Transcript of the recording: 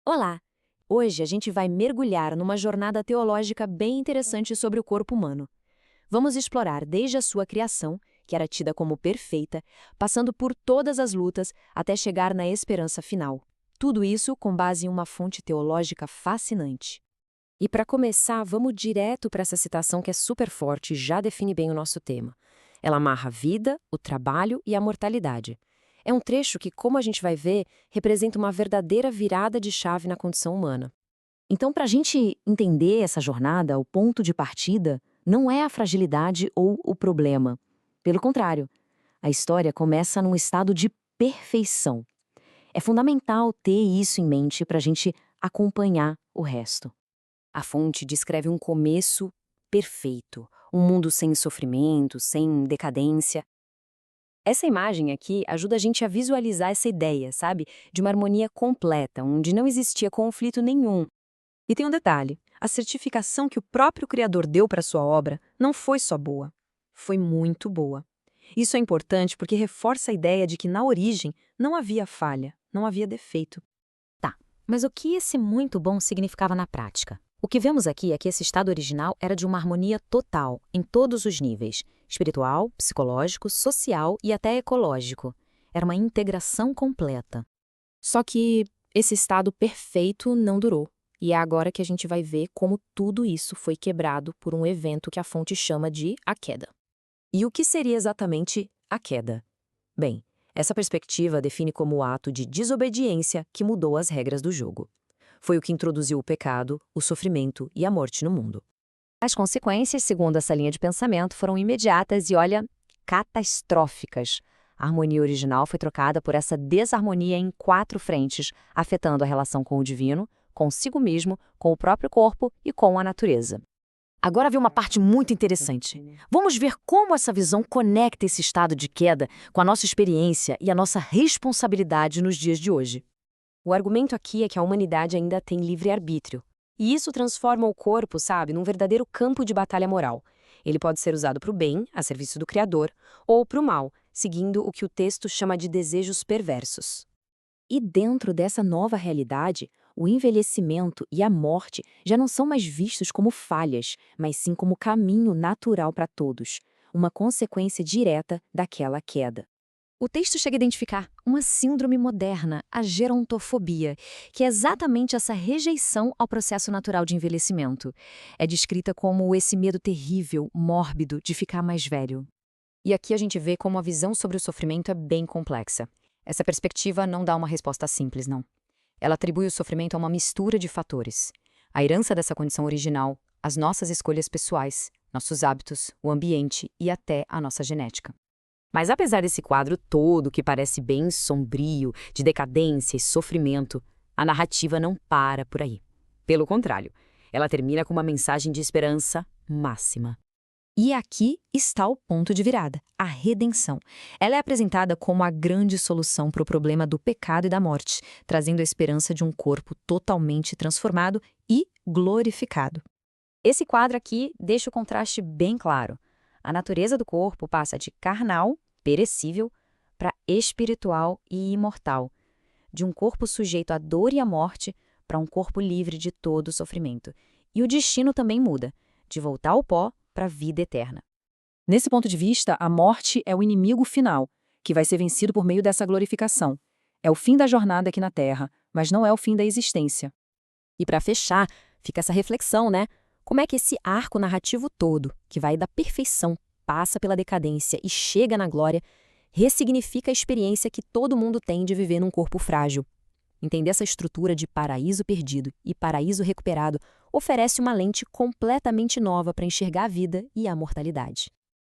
Olá! Hoje a gente vai mergulhar numa jornada teológica bem interessante sobre o corpo humano. Vamos explorar desde a sua criação, que era tida como perfeita, passando por todas as lutas até chegar na esperança final. Tudo isso com base em uma fonte teológica fascinante. E para começar, vamos direto para essa citação que é super forte e já define bem o nosso tema. Ela amarra a vida, o trabalho e a mortalidade. É um trecho que, como a gente vai ver, representa uma verdadeira virada de chave na condição humana. Então, para a gente entender essa jornada, o ponto de partida não é a fragilidade ou o problema. Pelo contrário, a história começa num estado de perfeição. É fundamental ter isso em mente para a gente acompanhar o resto. A fonte descreve um começo perfeito, um mundo sem sofrimento, sem decadência. Essa imagem aqui ajuda a gente a visualizar essa ideia, sabe? De uma harmonia completa, onde não existia conflito nenhum. E tem um detalhe: a certificação que o próprio Criador deu para sua obra não foi só boa, foi muito boa. Isso é importante porque reforça a ideia de que na origem não havia falha, não havia defeito. Tá, mas o que esse muito bom significava na prática? O que vemos aqui é que esse estado original era de uma harmonia total, em todos os níveis: espiritual, psicológico, social e até ecológico. Era uma integração completa. Só que esse estado perfeito não durou. E é agora que a gente vai ver como tudo isso foi quebrado por um evento que a fonte chama de a queda. E o que seria exatamente a queda? Bem, essa perspectiva define como o ato de desobediência que mudou as regras do jogo. Foi o que introduziu o pecado, o sofrimento e a morte no mundo. As consequências, segundo essa linha de pensamento, foram imediatas e, olha, catastróficas. A harmonia original foi trocada por essa desarmonia em 4 frentes, afetando a relação com o divino, consigo mesmo, com o próprio corpo e com a natureza. Agora vem uma parte muito interessante. Vamos ver como essa visão conecta esse estado de queda com a nossa experiência e a nossa responsabilidade nos dias de hoje. O argumento aqui é que a humanidade ainda tem livre-arbítrio. E isso transforma o corpo, sabe, num verdadeiro campo de batalha moral. Ele pode ser usado para o bem, a serviço do Criador, ou para o mal, seguindo o que o texto chama de desejos perversos. E dentro dessa nova realidade, o envelhecimento e a morte já não são mais vistos como falhas, mas sim como caminho natural para todos, uma consequência direta daquela queda. O texto chega a identificar uma síndrome moderna, a gerontofobia, que é exatamente essa rejeição ao processo natural de envelhecimento. É descrita como esse medo terrível, mórbido, de ficar mais velho. E aqui a gente vê como a visão sobre o sofrimento é bem complexa. Essa perspectiva não dá uma resposta simples, não. Ela atribui o sofrimento a uma mistura de fatores. A herança dessa condição original, as nossas escolhas pessoais, nossos hábitos, o ambiente e até a nossa genética. Mas apesar desse quadro todo que parece bem sombrio, de decadência e sofrimento, a narrativa não para por aí. Pelo contrário, ela termina com uma mensagem de esperança máxima. E aqui está o ponto de virada, a redenção. Ela é apresentada como a grande solução para o problema do pecado e da morte, trazendo a esperança de um corpo totalmente transformado e glorificado. Esse quadro aqui deixa o contraste bem claro. A natureza do corpo passa de carnal, perecível, para espiritual e imortal. De um corpo sujeito à dor e à morte para um corpo livre de todo o sofrimento. E o destino também muda, de voltar ao pó para a vida eterna. Nesse ponto de vista, a morte é o inimigo final, que vai ser vencido por meio dessa glorificação. É o fim da jornada aqui na Terra, mas não é o fim da existência. E para fechar, fica essa reflexão, né? Como é que esse arco narrativo todo, que vai da perfeição, passa pela decadência e chega na glória, ressignifica a experiência que todo mundo tem de viver num corpo frágil. Entender essa estrutura de paraíso perdido e paraíso recuperado oferece uma lente completamente nova para enxergar a vida e a mortalidade.